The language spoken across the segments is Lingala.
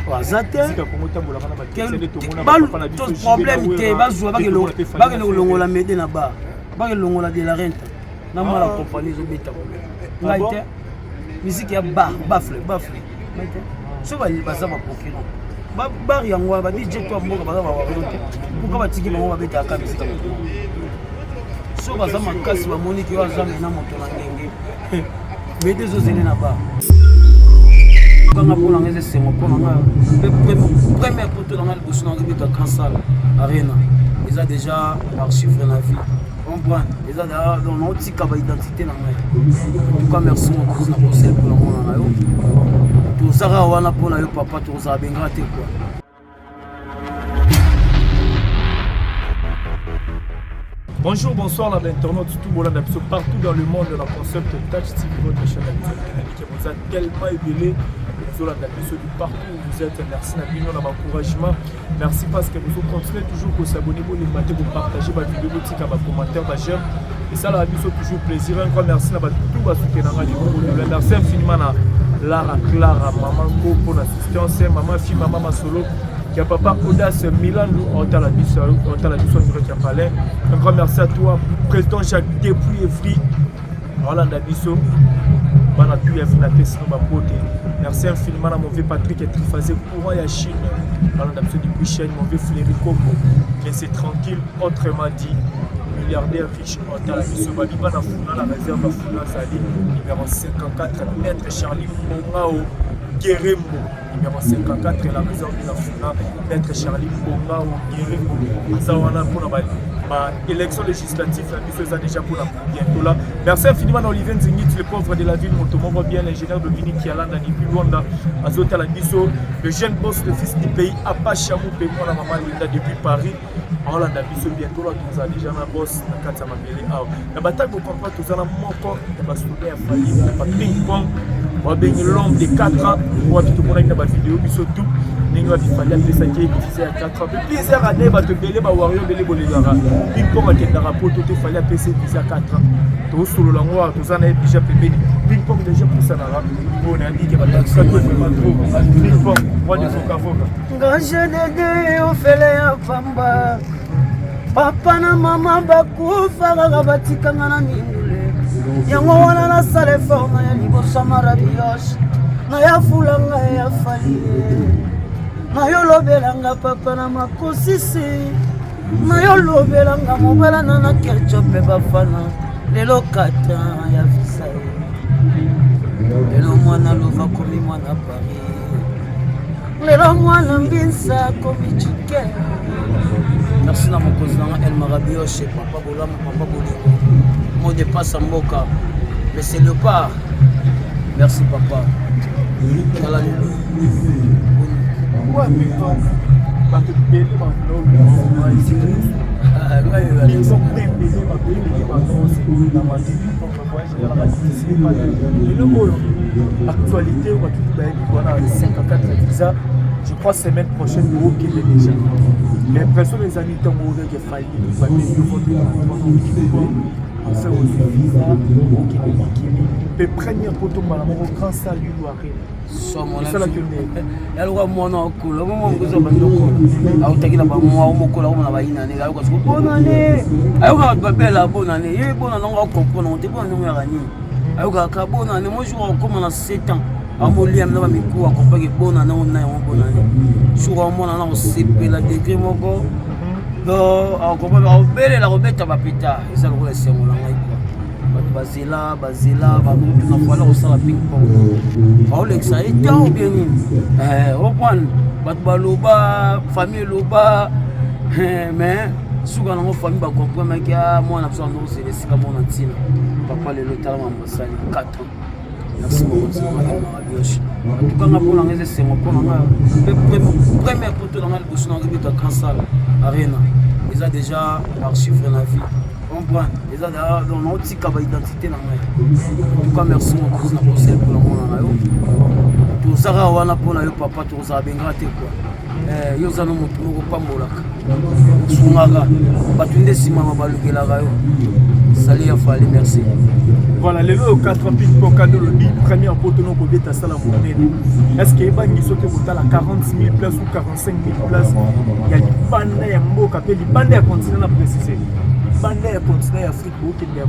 baza te problème te bazwa bakende kolongola mede na bar bakende kolongola de la rente na mala compagnie ezobeta ngai te musique ya bafle so baza baprocurant bar yango wana badj to mboka baza bawario te pourka batiki bango babetaka misika so baza makasi bamoniki oyo aza mena moto na ndenge mede ezozele na bar kanga mpona nga ezesengo mpona nga première poto na nga liboso na nga ebeta kansal arena eza déjà archive na vie comprendre eza naotika baidentité na ngai pourquoi merci mokozi na kosele mpona mona na yo tozaka wana mpona yo papa tokozala bengaka te kua. Bonjour, bonsoir la internaute, tout le monde partout dans le monde de la concept Touch TV, votre chaîne qui vous a tellement élevé. Vous avez partout où vous êtes. Merci Nabino dans l'encouragement. Merci parce que vous continuez toujours à vous abonner, vous partagez votre vidéo, vos commentaires, vos j'aime. Et ça, la vie, c'est toujours plaisir. Un grand merci à tout le monde. Merci infiniment à Lara, Clara, Maman Go pour l'assistance, Maman Fille, Maman Solo. Il y a Papa Audace Milan, on t'a la mission qui a parlé. Un grand merci à toi, Président Jacques Depuis Evry, Rolanda Bisso, Banatu Yafina Tessino Bapote. Merci infiniment à mon vieux Patrick et Trifazé Courant et à Chine. Rolanda Bisso du Bouchen, mon vieux Fléry-Coco, laissez tranquille, autrement dit. Milliardaire riche, on t'a la mission. Baliba na Founa, la réserve à Founa Zali, numéro 54, Maître Charlie Mongao. Guérembo, numéro 54, la maison de la Founa, Maître Charlie Bonga ou Guérembo. Ça, on a pour l'élection législative, la mission est déjà pour la bientôt là. Merci infiniment à Olivier Nzingit, le pauvre de la ville, Motomo, bien l'ingénieur Dominique Yalanda, Nipi Luanda, Azota la mission, le jeune boss, le fils du pays, Apachamou, Pémo, la maman Linda depuis Paris. On a biso bientôt là, nous avons déjà un boss, la carte à ma belle. La bataille pour comprendre, nous avons mon corps, la soudaine a fallu, la ping-pong. On a béni l'homme de 4 ans, on a tout le monde dans la vidéo, mais surtout, nous avons fallu appeler ça qui est à 4 ans. Plusieurs années, on a belé, on a warrior, belé, bolégara. Ping-pong, on a un rapport, tout est fallu appeler ça qui est à 4 ans. Tout sur le langoir, tout ça, on a déjà payé. Ping-pong, déjà pour ça, on a dit qu'il y a ça vraiment trop. Ping-pong, moi, je suis avocat. Quand je l'ai on fait les pamba. Papa na mama bakufa kaka batikanga na mindule yango wana nasala effort na ya liboso marabios na ya fulanga ya falie na yo lobelanga papa na makosisi na yo lobelanga mobala na kerchope bafana lelo kata ya visaye lelo mwana lova komi mwana Paris lelo mwana mbinsa komi chicken. Merci à mon cousin El Marabio chez Papa Bolam, Papa Bolingo. Mot de passe en Boka. Mais c'est le pas. Merci papa. Actualité, on a 54 visas. Je crois semaine prochaine, nous qui est déjà. L'impression des amis qui ont failli, on fait aussi visa, le premier poteau, mon grand salut, Amoliam na miku akompaki bona na ona ya bona ni sura mona na osepela degré moko do akompaki obele la robeta bapita isa lokola sengo na ngai kwa bazela bamutu na kwala osala ping pong aolexa eta ou bien ni opwan bat baloba famille loba mais suka na famille ba comprendre que moi na besoin de se sika mona tina papa le lotala mambasani 4 ans. Merci beaucoup. En tout cas, pour l'année, c'est mon premier poteau dans le bouchon de Kansal Arena. Ils ont déjà archive dans la vie. On prend. Ils ont déjà notre identité. En tout cas, merci beaucoup pour celle pour le monde. Tout ça, on a pour le papa, tout ça, bien gratté quoi. Ils ont mon pambolak. Sungaga, batunde sima mabalukela gayo. Salut à Fali, merci. Voilà, les lots 4 pics pour cadeau le dit premier en poteau non combien ta salle à monnaie. Est-ce qu'il y a une mission qui vaut à 40 000 places ou 45 000 places? Il y a des bandes, il y a un mot qui appelle les bandes à continuer à préciser. Bande à continuer à Afrique au Québec,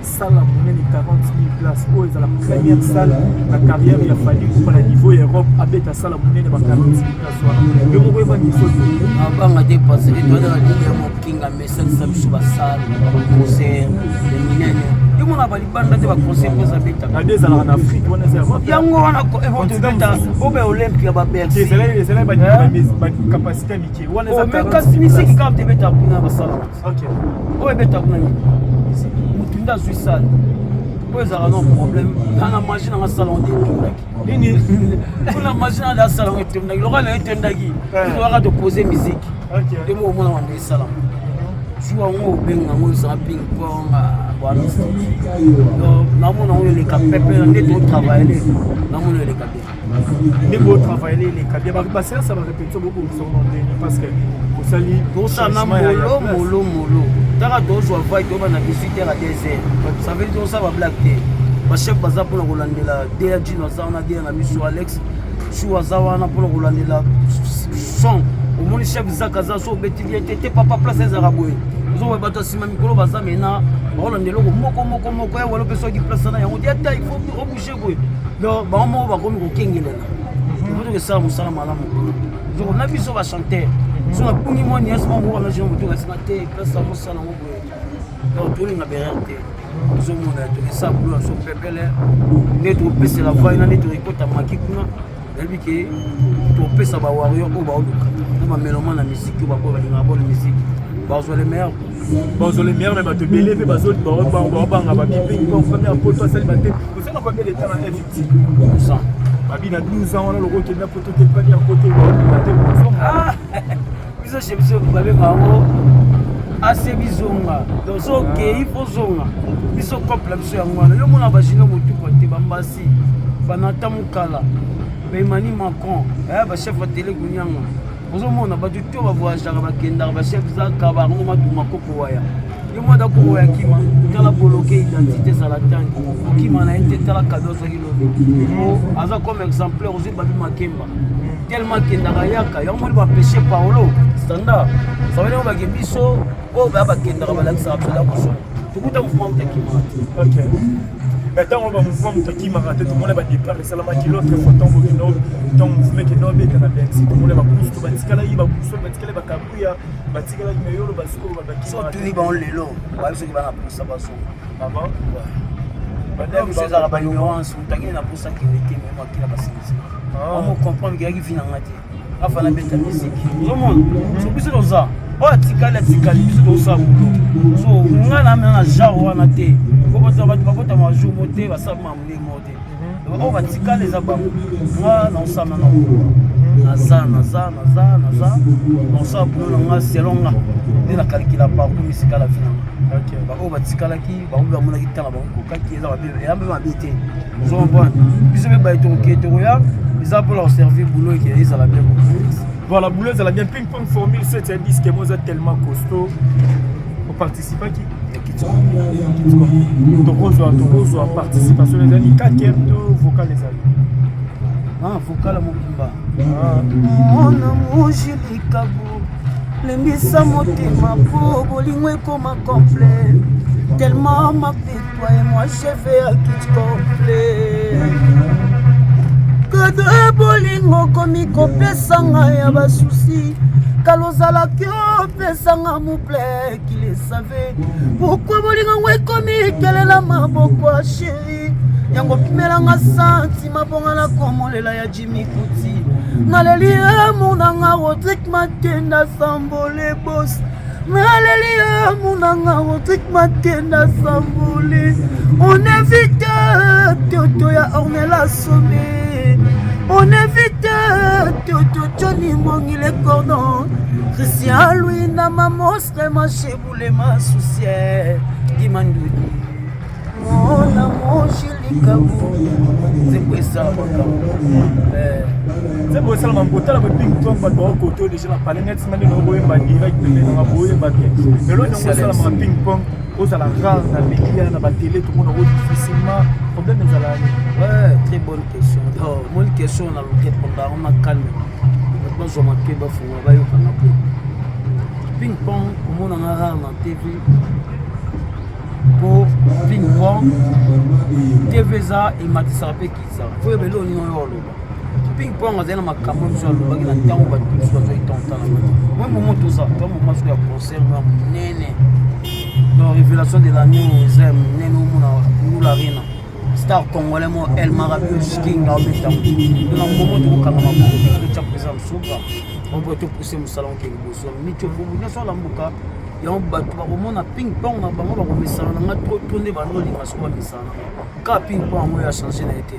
salle à monnaie de 40 000 places. Oh, ils ont la première salle, la carrière, il a fallu pour le niveau Europe, avec la salle à monnaie de 40 000 places. Le mot est venu sur le avant de dépasser, il doit y avoir un king à message, ça me souva salle, concert, les minènes. Et on a pas les bandes de concert pour ça. Il y a des en Afrique, on a des Europe. Il y a un au Olympique, à Bercy. C'est là, il capacité amitié. On a des capacités qui captent des bêtes à la salle. Ok. Oui, mais tu as un Suisse-Sal. Oui, ça a un problème. On a machine dans la salon de Tundaki. On a machine dans la salon de Tundaki. Le roi est Tundaki. Il doit te poser musique. Et moi, on a un salon. Je suis au ping-pong. Nous avons les capés. Nous avons travaillé. Nous avons les capés. Nous avons travaillé les capés. Ça va répéter beaucoup parce que pour ça, on a molo. Tara dozo vai to na visiter à désert. Ça veut dire ça va blaguer. Ba chef baza pour la DG no za na dia na miso Alex. Chou za wana pour la son. Au moins chef zakaza so beti vie papa place za raboy. Zo ba bato sima mikolo baza mena. Ba holandelo moko ya walo peso di place na yango dia ta il faut reboucher boy. Donc ba mo ba komi ko kengelela. Il faut que ça musala malamu. Zo na biso ba chanter. So na pungi mo nias mo mo na jino mutu ka sinate place mo sana mo boye. Donc tout na berente. Zo mo na to ça blo so pepele. Ne to pese la voix na ne to ikota makikuna. Elbi ke to pesa ba warrior ko ba oluka. Ko ma meloma na musique ba ko ba linga bonne musique. Bazo les meilleurs. Bazo les meilleurs mais ba te belé pe bazo ba ba bibi ko première photo celle ba te. Vous savez combien de temps à FT? Ça. Babi na 12 ans on a le rôle qui n'a photo qui pas bien côté ah biso chez biso babe bango assez bizonga donc ok il faut zonga biso couple biso ya ngwana yo mona bajino mutu côté bambasi banata mukala Emmanuel Macron ba chef de télé kunyanga ozo mona ba tuto ba voyager ba kenda ba chef za ka ba ngoma duma koko waya yo moda ko ya kima tala bloquer identité za la tangi kima na été tala cadeau za kilo aza comme exemplaire ozo babi makemba tellement kenda yaka yo mona ba péché Paulo standard ça veut dire ba biso o ba kenda ba la sa absolument ko tukuta mouvement de kima OK. Maintenant, on va mouvement qui m'a raté, tout le monde va départ, et c'est la maquille l'autre fois, tant que ton mouvement qui est nommé, qui est bien, tout le monde va pousser, tout le monde va pousser, tout le monde va cabouiller, tout le monde va meilleur, le basco, va qui sont tous les bons lélo, ouais, ceux qui vont pousser ça passe. Avant, ouais. Ces arabes ignorance, on t'a gagné la pousse qui était même moi qui l'a passé. On comprend qu'il y a qui vient en matin. Enfin, la bête musique. Tout le monde, c'est plus dans ça. Oh, tikali biso ko sa bulo so ngana na jawo wana te ko bota ba majo mote ba sa mamle mote o ba tikali za ba ngana osama na naza on sa bulo nga selonga de la calcula par pour musique la finale OK ba o ba tikala ki ba o mona kitala ba ko kaki za ba be ya be ma bete so bon biso be ba to ke to ya ils ont pour leur servir boulot qui est ça la bien. Voilà, bouleuse, elle a bien ping-pong formule 7 et 10 qui est tellement costaud. Pour participer qui Torozo a participation les amis. 4 vocal les amis. Ah, vocal à mon bimba. Mon amour, Julie Kabou. Lembisa motema po bolingwe comme complet. Tellement ma vie, toi et moi, je vais à quitte complet. Que bolingo komi kopesanga ya basusi kalozala kyo pesanga mouple qui le savait pourquoi bolingo ngwe komi kelela maboko a chéri yango pimelanga sentiment bonga na komolela ya Jimmy Kuti naleli munanga Rodrigue Matenda sambole boss naleli munanga Rodrigue Matenda sambole on évite toto ya Ornella Somé. On évite Toto Johnny Mongi les cordons. Christian Louis n'a ma monstre ma cheboule ma soucière. Dimandoudi. Mon na moshilikabu nzembo esala makambo nzembo esala makambo otala baping pong bato bakoto déjà na pale neti ngande na boyemba direct na boyemba bien lelo nyongo osala ma ping pong ozala rare na media na batélé tout le monde a difficilement problème ezala ouais très bonne question bonne question na loket pendant on a calme maintenant je m'appelle bafunga bayokana po ping pong omona nga rare na TV po ping pong TV za imatisaka mpe kiza fo yebele onino oyo oloba ping pong azali na makambo biso alobaki na ntango bato biso bazoyitontana moi momo toza to moma soko ya concert ya monene donc révélation de l'année eza monene omona nularina star congolais mo El Marabios King aobetango na momo tokokanga maboko totya présent mosuka opo topousse mosala okenge boso mitio bongo nyonso alambuka yango bato bakomona ping pong na bango bakomesana nanga to nde bando olinga soko bamesana ka ping pong yango oyo achange na ye te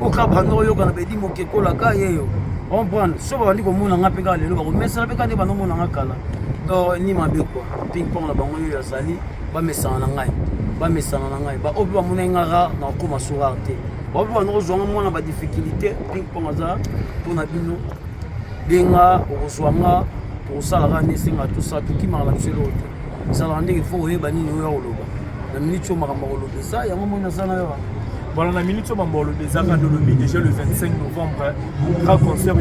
oka bando oyokana bedi mokekolaka yeyo comprendre so babandi komona nga mpe kaka lelo bakomesana mpe ka nde bando omona nga kala to ni mabe kua ping pong na bango oyo azali bamesana na ngai baoyo mpe bamona nga rare na okoma so rare te baoyo mpe bando kozwanga mwana badifficulté ping pong aza mpona bino benga okozwanga tokosalaka nde esenga tosala tokimaka na biso eloko te esalaka ndenge fo oyeba nini oyo akoloba na miniti oyo makambo akoloba eza yango moni aza na yo voilà na minute oyo mambo olobi eza kaka lolobi déjà le 25 novembre grand concert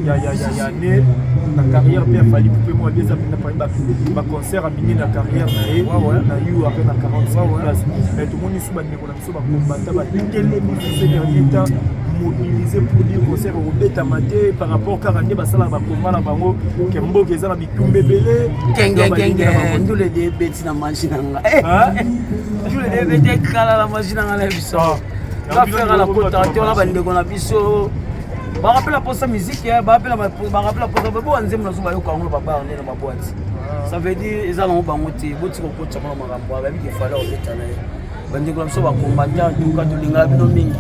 ya année na carrière mpe afali mpe mwa bieza mpena baconcert amini na carrière na ye na yu ape na 45 place mais tomoni su bandeko na biso bakombata batelemi ces dernier temps mobilisé pour dire concert okobetama te par rapport kaka nde basalaka bakomba na bango ke mboka eza na bitumba ebele kengekenge ndule de beti na maji na nga ndule de beti ekala na maji na nga na biso bafere na kota te wana bandeko na biso barapela mposa musique barapela mposa bo banzembo nazo bayoka yango babare nde na babwati ça veut dire eza nango bango te botika kokotisa mona makambo ababiki efale obeta na ye bandeko na biso bakombata tuka tolingaka bino mingi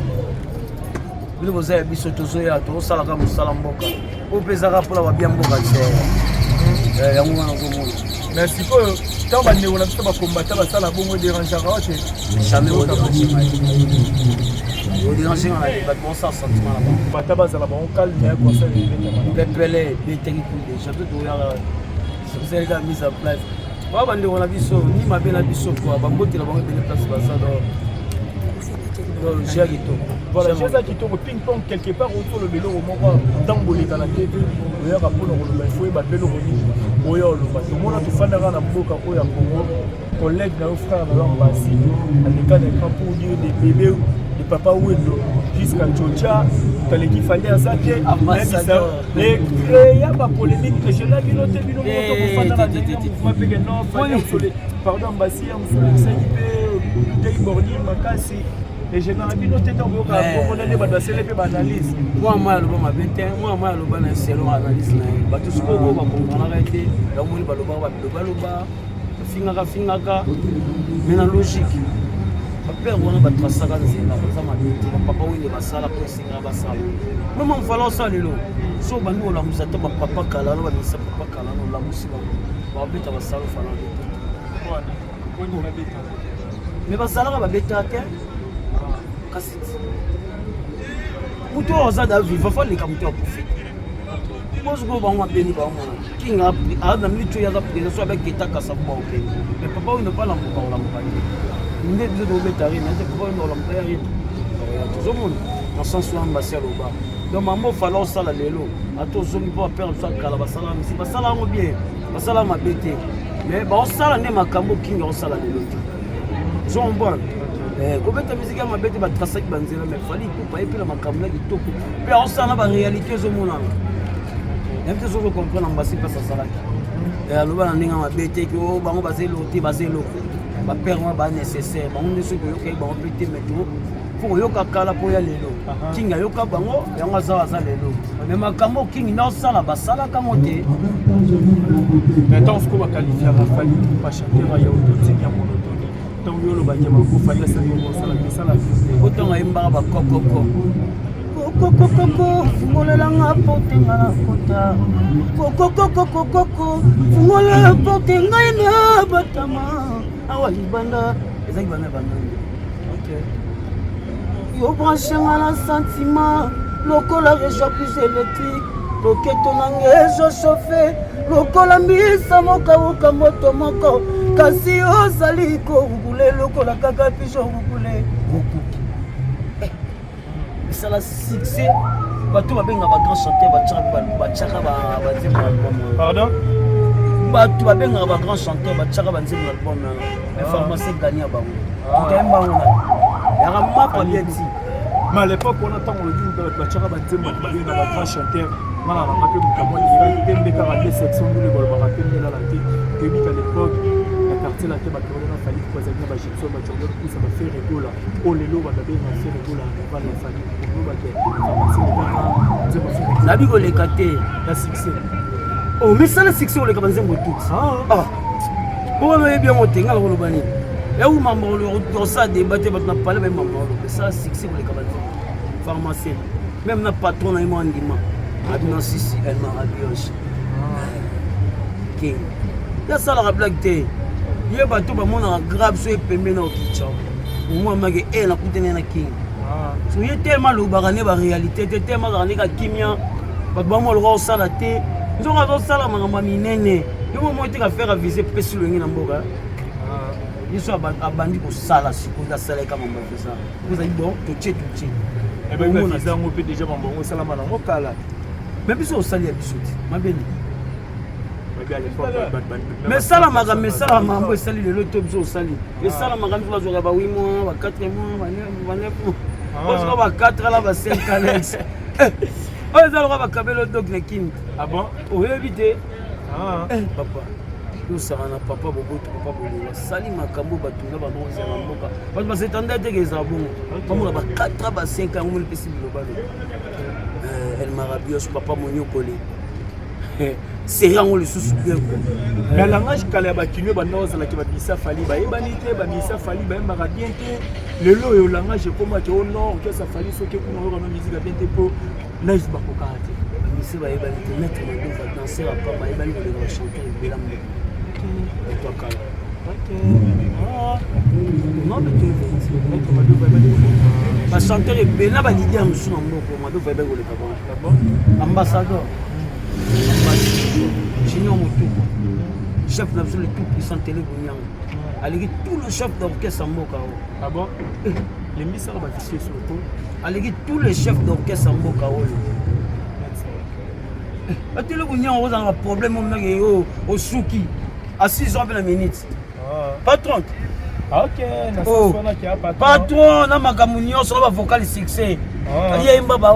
bino boza ya biso tozoya tozosalaka mosala mboka oyo mpe ezaka mpona babia mboka te yango wana ozomona mais sikoyo ntango bandeko na biso bakombata basala bongo dérangeaka ote jamais odérangenga na bato bosala sentiment na bango bata bazala bango calme ya conseil pepele ebetaki ku déjà mpe toyaka osalika mise en place oya bandeko na biso ni mabe na biso kua bambotela bango ebele place basala jia kitoko voilà jeza kitoko ping pong quelque part autour le biloko moko ntango oleka na tv oyaka mpona koloba ifo oyeba mpe eloko nini oyo oloba tomona tofandaka na mboka oyo ya congo collègue na yo frère na yo ambasi aleka na écran pour dire des bébés de papa wendo jusqu'à chocha taleki fali aza te ya bapolémique régional bino te bino moto kofandaka na mouvement peke non fali pardon ambasi ya mosolekisaki mpe tei bordi makasi egénéral bino te ntango oyoka bongo nde bato basele mpe baanalyse mwa mwa aloba mabe te mwa mwa aloba na selon analyse na ye bato sikoyo bakompanaka ete yamoni balobaka balobaloba bafingaka mais na logique bapere wana batrasaka nzela baza mabe te bapapa oyo nde basala mpo esengaka basala mema mfala osala lelo so bandi olamusa te bapapa kala no bamisa papa kala no olamusi babeta basala ofala te mais basalaka babeta te kasi mutu oyo aza da viva fo aleka mutu akufi bosikoyo bango mabeni bamona kinga aza na miniti oyo aza présent so abeketa kasa kuba openi mais papa oyo ndopa alambuka olamuka te nde biso tobeta rine ete papa oyo olamuka ya rine tozomona na sens wana basi aloba donc mambo ofala osala lelo ata ozongi mpo bapere biso akala basala misi basala yango bien basala mabe te mais baosala nde makambo kinga osala lelo te ozombona kobeta misiki ya mabe te batrasaki banzela mais fali ikupa epela makambo ya kitoko mpe aosala na baréalité ezomonana yabi te sozo comprendre ambasi mpasi asalaki aloba na ndenge ya mabe te ki bango baza eloko te baza eloko bapere wana banécessaire bango nde soki oyokaki bango mpe te metro mpo koyoka kala mpo ya lelo kingi ayoka bango yango aza lelo mais makambo kingi nde osala basalaka ngo te maintenant siko bakalifiaka fali bachanteur ya autotune ya monotoni ntango yo olobaki bakofali asali osala misala otonga yembaka bakokoko kokokokoko fungolelanga pote nga na kota kokokokokoko fungolela pote ngai na batama awa libanda ezaki bana banani yo branchenga na sentiment lokola région plus électrique loketo nange ezochauffe lokola mbisa mokaboka moto moko kasi ozali korugule lokola kaka piso rugule okuki esala succès bato babenga bagrand chanteur batiaka banzembo na album pardon bato babengaka bagrand chanteur batiaka banzembo na album mais pharmacie gani ya bango okayembango yaka mapa bien ti mais à l'époque on attend le jour de la chara banzembo babenga bagrand chanteur ngala na mape mukamo ira tembe ka ba section de l'école ba rappeler la lati que à l'époque la quartier la teba que on a fallu quoi ça ba Gibson ba Jordan tout ça va faire rigola oh lelo ba ba ba faire rigola va la famille pour ba que pharmacie de nabi ko lekate la succès oh mais ça la succès on le kabanzembo tout ah bon on est bien monté ngala ko lobani ya ou mambo le ça débattre ba na parler même mambo mais ça succès on le kabanzembo pharmacie même na patron na mo ndima Adnan Sissi, elle m'a rabioche. King. Il y a ça la blague. Il y a bateau, on a grave sur les paiements au kitchen. Moi, je suis un peu de King. Il y a tellement de barane la réalité, tellement de barane kimia. Je vais ça la tête. Je vais ça la maman minene. Je vais faire viser pessi le ngina mboga. Je suis abandi pour ça la pour la salle comme on fait ça. Vous avez bon, tout tché. Eh ben on a déjà bon salama na ngokala. Mais puis au sali à bisouti ma béni mais ça la maga mais ça la mambo sali le loto au sali et ça la maga tu vas jouer ba 8 mois ba 4 mois ba 9 mois parce que ba 4 là ba 5 alex oh ça va ba kabelo dog na kin ah bon oh éviter papa nous ça na papa bobo papa bobo sali makambo ba tunga ba no za mboka parce que c'est tendance que ça bon comme ba 4 ba 5 ans on le possible global elle m'a rabioche papa monyo collé c'est rien on le sous bien mais langage kala ba kinyo ba noza la ki ba bisa fali ba ebanité ba bisa fali ba mba bien te le lo yo langage comme tu au nord que ça fali so que pour nous na musique bien te pour lève ba ko kati monsieur ba ebanité mettre le dos va danser à pas ba ebanité de chanter bela mo et toi kala non mais tu va chanter et bela ba l'idée en sous mboko ma do va ba le kaba ambassadeur Junior Moutouko, chef national tout puissant télé Bouniang. Allégué tout le chef d'orchestre en Moka. Ah bon? Les misseurs bâtissés sur le coup. Allégué tous les chefs d'orchestre en Moka. La télé Bouniang, on a un problème au Souki. À 6 ans la minute. Patron. Ok, patron, na makamunio sur la vocale succès. Il y a un baba,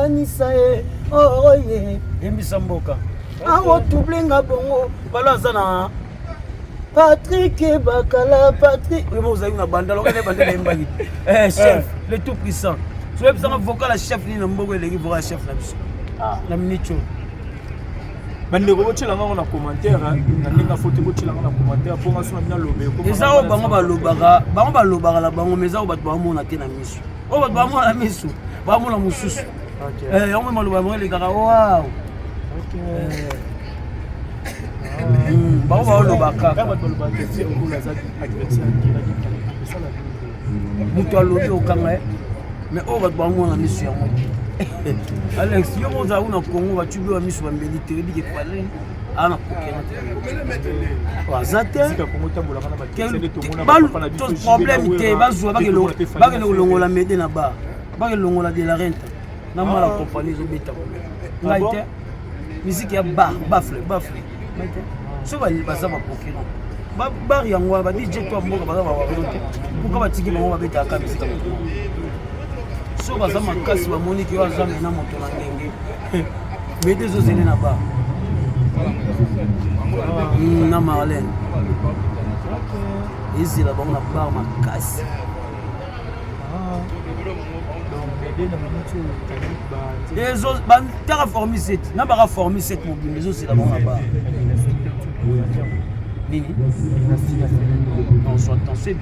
Nisae, oh, yeah, Mboka. Ah, oh, tout blinga bongo, balazana. Patrick Bakala, Patrick. Vous avez une bande, alors chef, le tout puissant. Je vais faire un vocal à chef, ni Mbogo, et les gars, chef, la minute. Bande roboche la ngona commentaire na ninga photo boche la ngona commentaire pour nga sona bina lobe ko ezao bango ba lobaka la bango meza ba ba mona te na misu o ba mona na misu ba mona mususu on me maloba mo le kaka wow ba lobaka ka ba lobaka te o la za adversaire qui la mutu alobi okanga mais o ba mona misu ya mo Alex, yo moza una Congo ba tubi wa misu ba milité bi ke pale ana kokena wazate sika Congo tambola kana ba tsende to mona ba pas de problème te ba zo ba ke lo longola mede na ba ke longola de la rente na mala compagnie zo beta ngaite musique ya bafle ngaite so ba za ba kokena ba yango ba DJ to mboka ba ba rote pourquoi ba tiki bango ba beta ka musique so baza makasi bamoniki oyo aza mena moto na ndenge mede ezozele na ba na Marlène ezela bango na bar makasi bantaka formi 7 na baka formi 7 mobimba ezozela bango na bar nini non so attention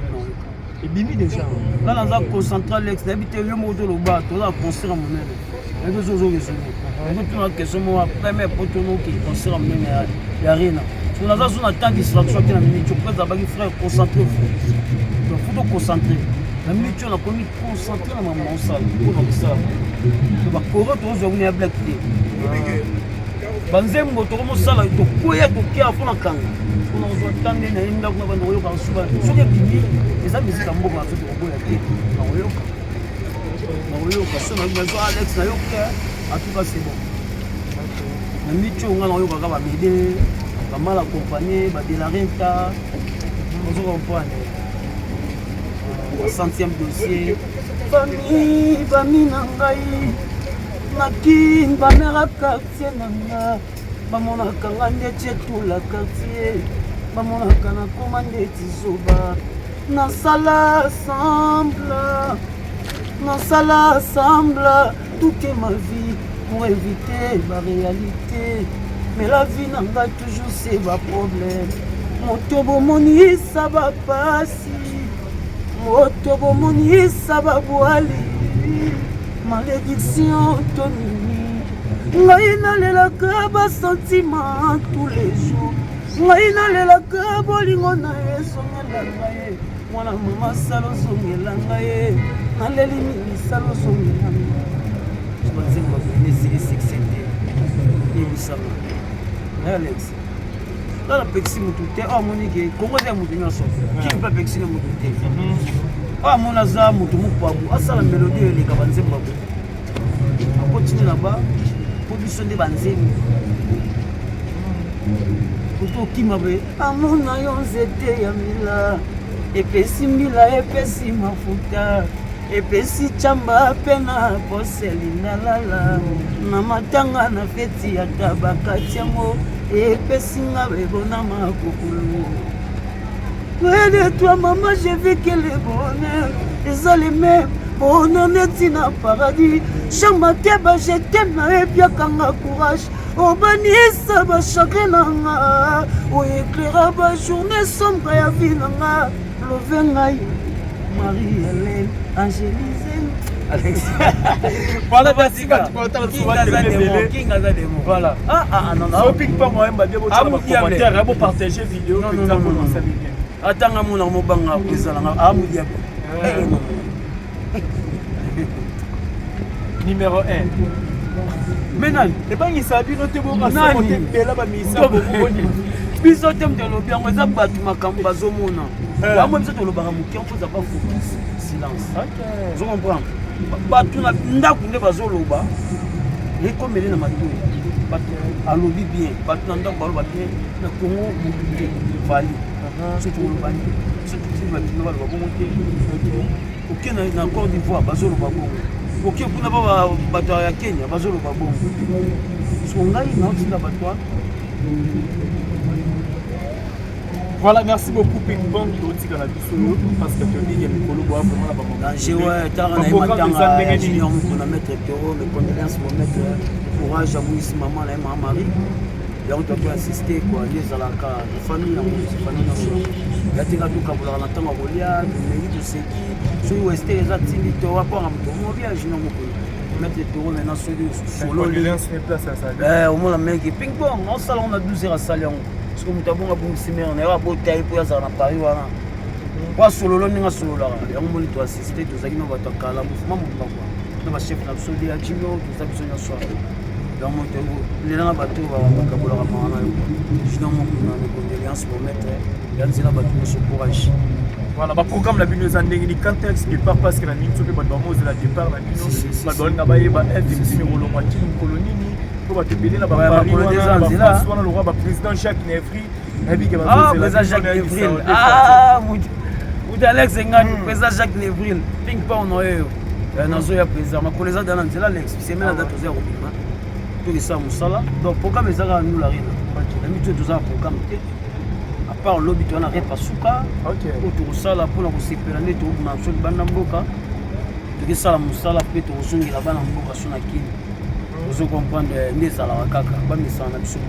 et bimi déjà là dans un concentré l'ex d'habiter le mot de l'oba tout là construire mon aile et deux autres raisons et tout la question moi premier poteau qui construire mon aile y a rien sur la zone on attend distraction qui na minute tu peux d'abord frère concentré donc faut te concentrer na minute on a commis concentré na maman osala mpona kosala bakoro tozongi ya black te banzembo tokomosala tokoya tokia mpona kanga mpona kozwa tande na ye ndako na bana koyoka suba soki ebimi eza misika mboka na so tokoboya te nakoyoka so nazo alex nayoka atuka c'est bon na minute o nga nakoyokaka bamede bamala accompagné badelarenta ozo comprendre 100e dossier bami na ngai naki bamera quartier na nga bamonaka nga ndeti etula quartier bamonaka nakoma ndeti zoba nasala ensemble toute ma vie pour éviter ma réalité mais la vie na ngai toujours c'est ba problème moto bomonisa bapasi moto bomonisa babwali malédiction tonini ngai nalelaka basentiment tous les jours ngai nalelaka bolingo na ye zongela ngai mwana mama sala ozongela ngai naleli mimisala ozongela ngai banzemba koyesili succédé ebisama alex tala pekisi mutu te amonike kongo eza mutu nyonso kiki mpe pekisi na mutu te amona aza mutu mokwabu asala melodi eleka banzemba bo akotini na ba po biso nde banzembi koto okima be amona yo nzete ya mila epesi mbila epesi mafuta epesi chamba mpe na poseli nalala na matanga na feti ya tabakati yango epesi nga bebona makokulu près de toi maman j'ai vu que le bonheur eza le même bonheur neti na paradis chaque matin je t'aime na epiakanga courage obanisa bachagrin na nga oéclaira bajournée sombre ya vie na nga love ngai Marie-Hélène Angélisine Alex. Voilà, merci quand tu m'entends souvent King a des mots. Voilà. Non. Ça pique pas moi, m'a dit bon commentaire, bon partager vidéo que ça commence à bien. Attends mon mo banga ezala amu diabo. Numéro 1. Menani, et ben il s'habille noté bon à ça côté bela ba misa boni. Biso tem de lobi yango eza batu makambo bazomona. Yango biso to lobaka muki on peut pas focus. Silence. OK. Je comprends. Batu na ndako nde bazoloba. Ekomeli na matu. Batu alobi bien. Batu na ndako baloba bien. Na Congo mobilité vali. Surtout le bani. Surtout si batu na baloba bongo te. OK na Côte d'Ivoire bazoloba bongo. OK kuna ba batu ya Kenya bazoloba bongo. So ngai na otinda batu. Voilà, merci beaucoup Ping Pong qui a parce que tu dis que le colo boit vraiment la maman. Danger ouais, t'as un junior pour mettre Toro, mes condoléances pour mettre courage à Moïse maman et maman Marie. Et on doit assister quoi, les alaka, la famille, la famille. Il y a des gens qui ont la tama bolia, mais il sait qui, sur ouest les atini to rapport à mon voyage non mon mettre Toro maintenant sur solo. Condoléances n'est place à ça. Au moins la mec Ping Pong, en salon on a 12 heures à salon. Parce que nous avons un bon on est à Botaï pour aller à Paris. Quoi solo là, nous solo là. Et on m'a dit assister, tous les gens vont être calmes. Mouvement, nous avons chef d'absolu à Jimbo, tous les gens soir. Donc on te les gens bateau va cabola ramana. Je n'ai pas de condoléances pour mettre. Yanzi la bateau sur courage. Voilà, le programme la binous en déni contexte qui part parce que la ligne sur le bâtiment de la départ la binous. Ma donne n'a pas eu ba F numéro le moitié une colonie. Pour te payer la Paris, le roi président Jacques Nefri. Président Jacques Nevril. Vous Alex président Jacques Nevril. Ping pong noyo. Nazoya président. Ma collègue dans l'anzela Alex. C'est même la date aux zéro. Tout ça musala. Donc programme ezaka nous la rina. La mito tous un programme. À part lobby tu na repa suka. OK. Pour tout ça là pour la sepela net au na so bana mboka. Tu ça la musala pe to songi la bana mboka so na kini. Vous comprenez les salariés kaka ba misana biso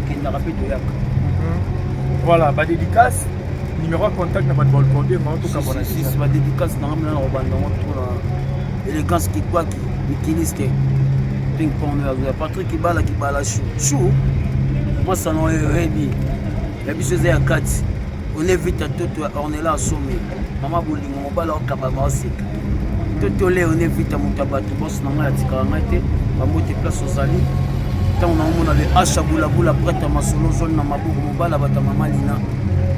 okenda rapide yaka. Voilà, ba dédicace numéro de contact na ba bolcondé ma to kabona si ba dédicace na ngamela na banda moto na élégance qui quoi qui utilise Ping Pong ya Patrick Kibala chou moi ça non rebi ya biso za ya kati on évite tout on est là à sommer maman bolingo mobala okabama osika tout le on évite mutabatu boss na ngai atika ngai te bamote place ozali tant on a mona le acha boula prête à masolo zone na mabuku mobala bata mama lina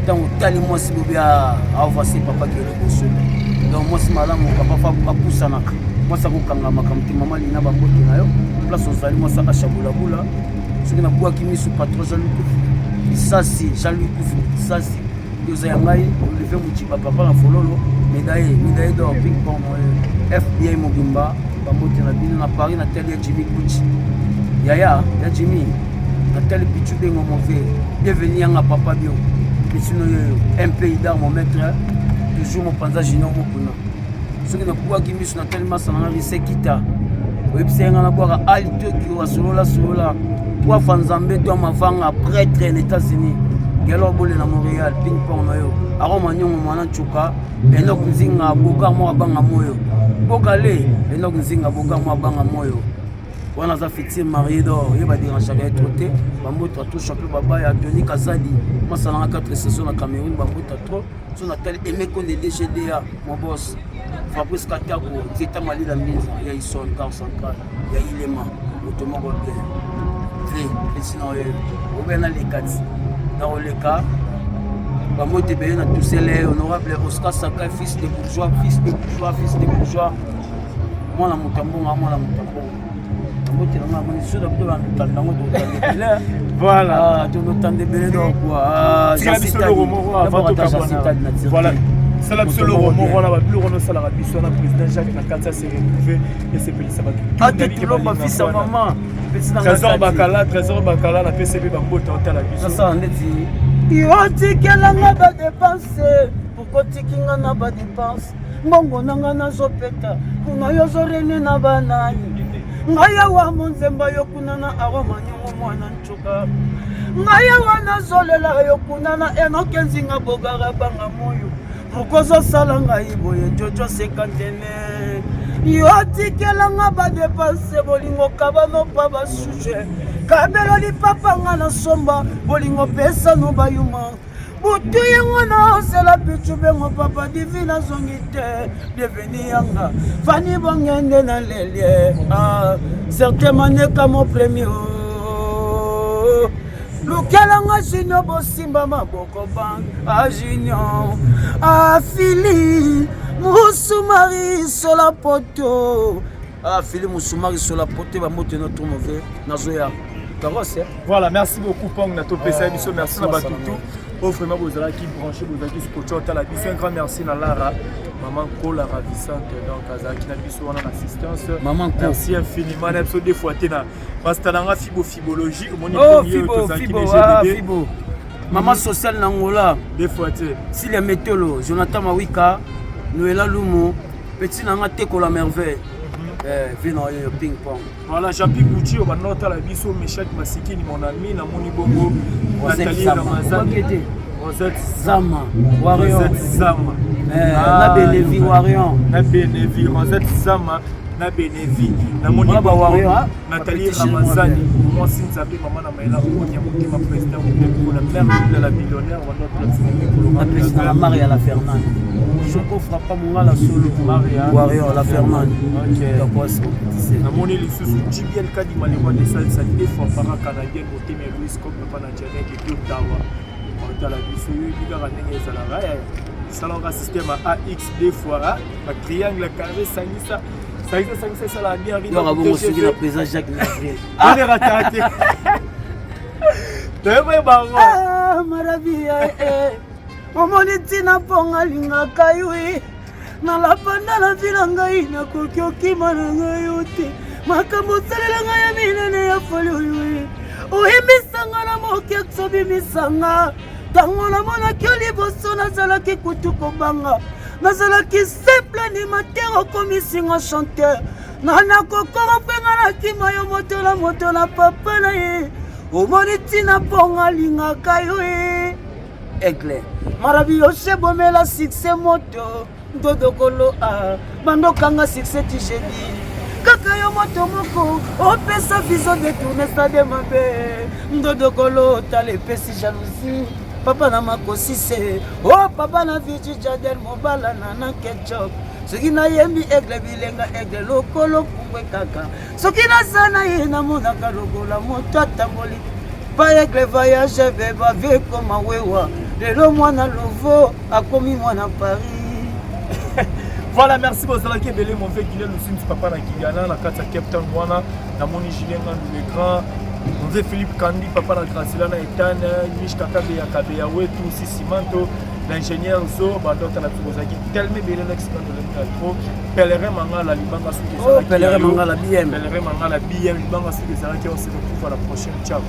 tant tali moi si bobia avasi papa qui est bosso donc moi si malamu papa fa poussa naka moi ça ko kanga makamti mama lina bamote na yo place ozali moi ça acha boula soki na bwaki misu patron Jean-Louis ça si Jean-Louis ça si Yoza Yangai levé Mouchiba papa la fololo médaille d'or ping pong FBI Mobimba bamote na bino na Paris na télé Jimmy Gucci Yaya ya Jimmy na télé Pichu Bengo mauvais bienvenue à papa bio pisino un pays d'art mon maître toujours mon panza junior mokuna soki na bwaki misu na télé masa na lycée kita websenga na bwaka ali Tokyo solola kwa fanzambe to mavanga prêtre en États-Unis Gelo bole na Montréal ping pong na yo aroma nyongo mwana chuka Enoch Nzinga boka mo abanga moyo bokale Enoch Nzinga boka mo abanga moyo wana za fixé marié d'or yeba déranger être côté bamoto tout champion baba ya Tony Kazadi masala 4 saisons na Cameroun bamoto trop son appel aimé qu'on est DGDA mon boss Fabrice Katako Zeta Mali la Minza ya Ison car central ya Ilema automobile et sinon on va les 4 dans le cas bamote be na tous les honorable Oscar Saka fils de bourgeois moi la mutambo bamote na moni sur le plan tandango de voilà to no tande belé donc quoi voilà c'est l'absolu moro na ba plus on sala la biso na président Jacques Nakata s'est retrouvé et c'est peli ça va tout le monde fils à maman Trésor Bakala la PCB bambote en la biso ça on dit yotikelanga ba dépenser pourquoi tikinga na ba dépense mbongo nanga nazopeta kuna yozorene na banani ngaya wa monzemba yokunana aroma nyongo mwana nchuka ngaya wana zolela yokunana enokenzinga bogara banga moyo mukozo sala ngai boye jojo 50 yotikelanga ba dépenser bolingo kabano pa ba sujet kabelo lipapa nga na somba bolingo pesa no bayuma butu yango na sela pichu bengo papa divina zongite bienvenue yanga fani bongende na lelie certainement ne comme premier lukelanga junior bosimba maboko bang junior fili musumari sola poto fili musumari sola poto ba moto notre mauvais nazoya. Voilà, merci beaucoup Pong Nato PSA Bisso, merci Nabatutu. Offrez-moi vos qui branché, vos qui scotchent à la Bisso. Un grand merci à Lara, maman Kola ravissante, donc Azaki Nabisso en assistance. Maman Kola. Merci infiniment. N'abso des fois Tena. Bastalanga fibologie, mon Fibo. Maman sociale Nangola. Des fois si les météo, Jonathan Mawika, Noëlla Lumo, petit Nanga Teko la merveille. Ping pong. Voilà, Jean-Pierre Goutti, on va noter la biso, Michel Masiki, mon ami, Namoni Bongo, Nathalie Ramazani, Rosette Zama, Warion, Rosette Zama, Nabenevi Warion, Nabenevi, Rosette Zama, Nabenevi, Namoni Bongo, Nathalie Ramazani, moi Sinzabe, maman Namaïla, ma président, pour la mère de la millionnaire, on va noter la Maria la Fernande. Choco frappe mon la solo Warrior la Fernande. Namoni lisusu Jibiel Kadi Malema de salsa des fois para canadien côté mais Louis comme pas nigérien de Ottawa. On a la biso liga ranenge zalanga salonga système AX des fois la triangle carré sangisa ça la bien il aura bon suivi la président Jacques Nafri. On est raté. Demain bango maravilla omoni tina ponga lingaka yui nalapanda na vila ngai nakoki okima na ngai yo te makambo osalela ngai ya minene ya foli oyui oyimisanga na mokeso bimisanga ntango namonaki yo liboso nazalaki kutu kobanga nazalaki simple animateur okomisinga chanteur nanakokoro mpe nga nakima yo moto na papa na ye omoni tina ponga lingaka yo Aigle Maravilloso bomela succès moto Dodokolo bandokanga succès tijedi kaka yo moto moko opesa vision de tourner stade mabe Dodokolo tale pesi jalousie papa na makosise oh papa na Vici Jadel mobala na ketchup soki nayembi aigle bilenga aigle lokolo pumbwe kaka soki nasana ye namonaka lokola moto atamboli pa aigle voyage beba vie koma wewa lelo mwana lovo akomi mwana Paris. Voilà, merci beaucoup. Qui est belé mon frère Guilherme Lucinti papa na Kigana na kata Cape Town wana na moni Julien le grand mon frère Philippe Kandi papa na Gracila na Etane Nish Kakabe ya Kabeya wetu si Simanto l'ingénieur Zo bandota na Tuzaki tellement belé l'expert de l'intro pèlerin mangala libanga suki oh pèlerin mangala bien pèlerin mangala bien libanga suki ça qui on se retrouve à la prochaine ciao.